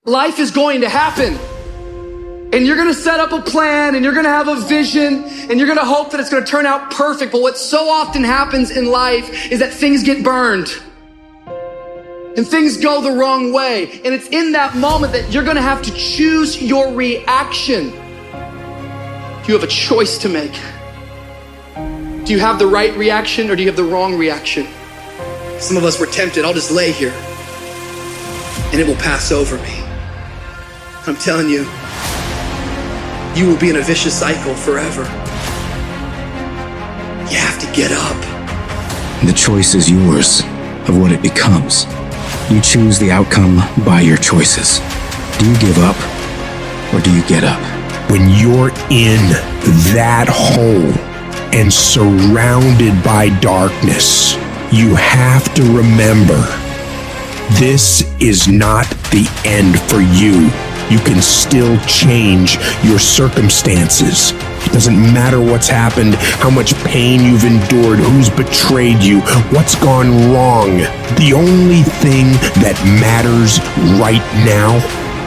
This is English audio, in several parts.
Life is going to happen. And you're going to set up a plan and you're going to have a vision and you're going to hope that it's going to turn out perfect. But what so often happens in life is that things get burned and things go the wrong way. And it's in that moment that you're going to have to choose your reaction. You have a choice to make. Do you have the right reaction or do you have the wrong reaction? Some of us were tempted. I'll just lay here and it will pass over me. I'm telling you, you will be in a vicious cycle forever. You have to get up. The choice is yours of what it becomes. You choose the outcome by your choices. Do you give up or do you get up? When you're in that hole and surrounded by darkness, you have to remember, this is not the end for you. You can still change your circumstances. It doesn't matter what's happened, how much pain you've endured, who's betrayed you, what's gone wrong. The only thing that matters right now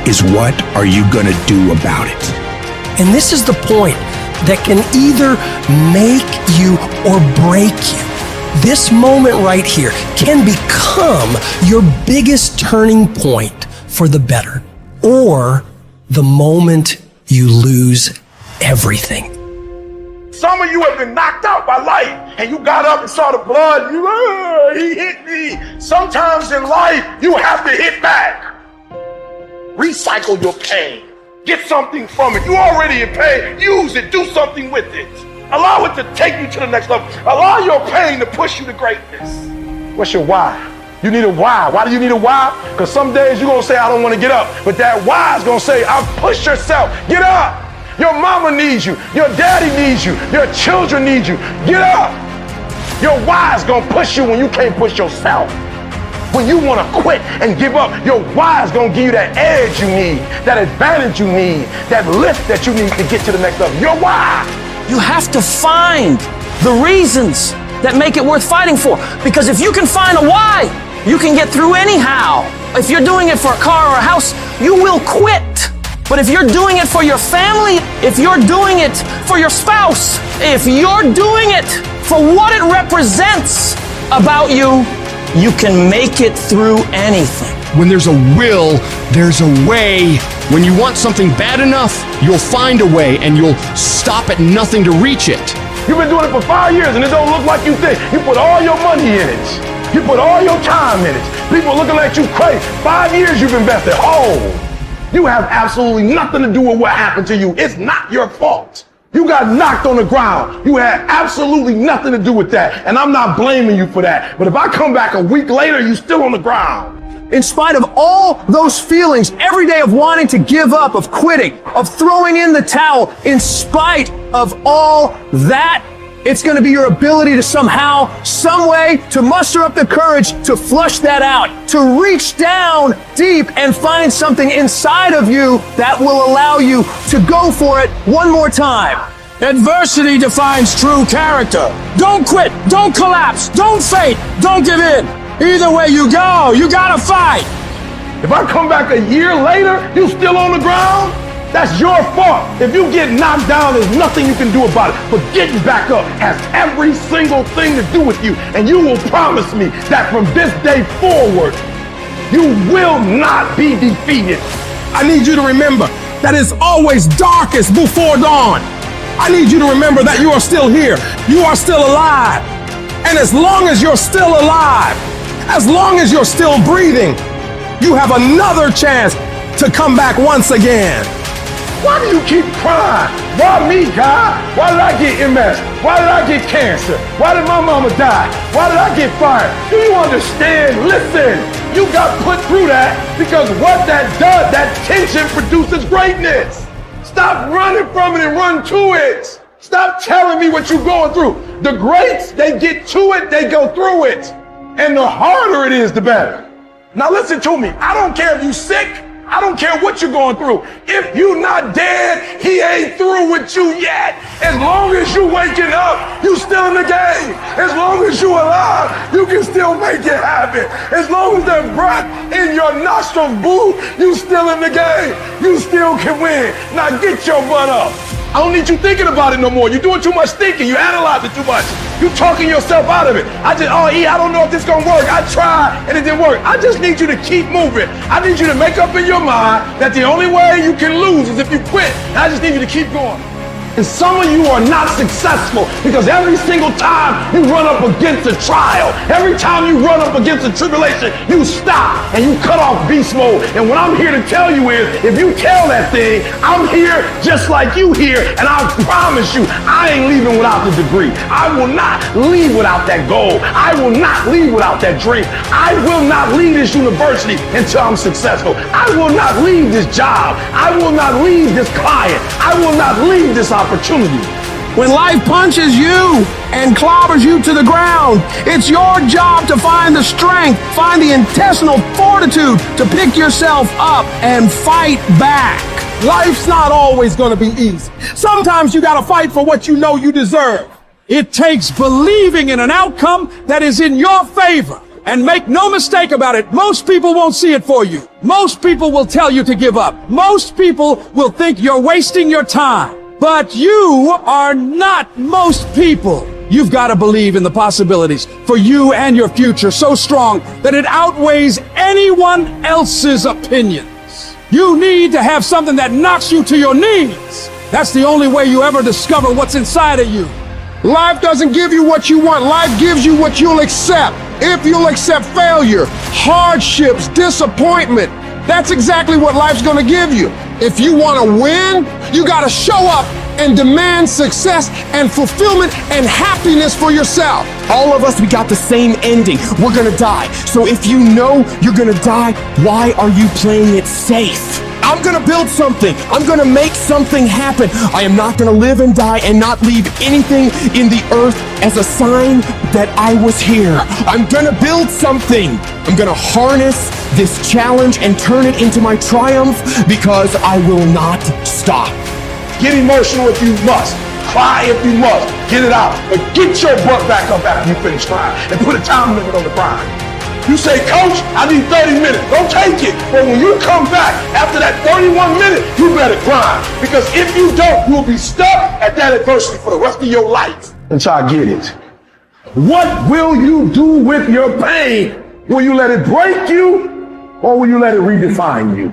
is what are you gonna do about it? And this is the point that can either make you or break you. This moment right here can become your biggest turning point for the better, or the moment you lose everything. Some of you have been knocked out by life and you got up and saw the blood. He hit me. Sometimes in life, you have to hit back. Recycle your pain. Get something from it. You already in pain. Use it. Do something with it. Allow it to take you to the next level. Allow your pain to push you to greatness. What's your why? You need a why. Why do you need a why? Because some days you're going to say, I don't want to get up. But that why is going to say, I'll push yourself. Get up. Your mama needs you. Your daddy needs you. Your children need you. Get up. Your why is going to push you when you can't push yourself. When you want to quit and give up, your why is going to give you that edge you need, that advantage you need, that lift that you need to get to the next level. Your why. You have to find the reasons that make it worth fighting for. Because if you can find a why, you can get through anyhow. If you're doing it for a car or a house, you will quit. But if you're doing it for your family, if you're doing it for your spouse, if you're doing it for what it represents about you, you can make it through anything. When there's a will, there's a way. When you want something bad enough, you'll find a way and you'll stop at nothing to reach it. You've been doing it for 5 years and it don't look like you think. You put all your money in it. You put all your time in it. People looking at you crazy. 5 years you've invested. Oh, you have absolutely nothing to do with what happened to you. It's not your fault. You got knocked on the ground. You had absolutely nothing to do with that. And I'm not blaming you for that. But if I come back a week later, you're still on the ground. In spite of all those feelings every day of wanting to give up, of quitting, of throwing in the towel, in spite of all that, it's going to be your ability to somehow, some way, to muster up the courage to flush that out, to reach down deep and find something inside of you that will allow you to go for it one more time. Adversity defines true character. Don't quit, don't collapse, don't faint, don't give in. Either way you go, you gotta fight. If I come back a year later, you still on the ground? That's your fault. If you get knocked down, there's nothing you can do about it. But getting back up has every single thing to do with you. And you will promise me that from this day forward, you will not be defeated. I need you to remember that it's always darkest before dawn. I need you to remember that you are still here. You are still alive. And as long as you're still alive, as long as you're still breathing, you have another chance to come back once again. Why do you keep crying? Why me, God? Why did I get MS? Why did I get cancer? Why did my mama die? Why did I get fired? Do you understand? Listen, you got put through that because what that does, that tension produces greatness. Stop running from it and run to it. Stop telling me what you're going through. The greats, they get to it, they go through it. And the harder it is, the better. Now listen to me. I don't care if you're sick. I don't care care what you're going through. If you're not dead, he ain't through with you yet. As long as you waking up, you still in the game. As long as you alive, you can still make it happen. As long as there's breath in your nostrils, boo, you still in the game. You still can win. Now get your butt up. I don't need you thinking about it no more. You're doing too much thinking. You analyze it too much. You're talking yourself out of it. I don't know if this is gonna work. I tried and it didn't work. I just need you to keep moving. I need you to make up in your mind that the only way you can lose is if you quit. And I just need you to keep going. And some of you are not successful because every single time you run up against a trial, every time you run up against a tribulation, you stop and you cut off beast mode. And what I'm here to tell you is, if you tell that thing, I'm here just like you here, and I promise you, I ain't leaving without the degree. I will not leave without that goal. I will not leave without that dream. I will not leave this university until I'm successful. I will not leave this job. I will not leave this client. I will not leave this opportunity. When life punches you and clobbers you to the ground, it's your job to find the strength, find the intestinal fortitude to pick yourself up and fight back. Life's not always going to be easy. Sometimes you got to fight for what you know you deserve. It takes believing in an outcome that is in your favor. And make no mistake about it, most people won't see it for you. Most people will tell you to give up. Most people will think you're wasting your time. But you are not most people. You've got to believe in the possibilities for you and your future so strong that it outweighs anyone else's opinions. You need to have something that knocks you to your knees. That's the only way you ever discover what's inside of you. Life doesn't give you what you want. Life gives you what you'll accept. If you'll accept failure, hardships, disappointment, that's exactly what life's gonna give you. If you wanna win, you gotta show up and demand success and fulfillment and happiness for yourself. All of us, we got the same ending. We're gonna die. So if you know you're gonna die, why are you playing it safe? I'm gonna build something. I'm gonna make something happen. I am not gonna live and die and not leave anything in the earth as a sign that I was here. I'm gonna build something. I'm gonna harness this challenge and turn it into my triumph because I will not stop. Get emotional if you must. Cry if you must. Get it out. But get your butt back up after you finish crying and put a time limit on the crying. You say, Coach, I need 30 minutes. Don't take it. But when you come back after that 31 minutes, you better grind. Because if you don't, you'll be stuck at that adversity for the rest of your life until I get it. What will you do with your pain? Will you let it break you or will you let it redefine you?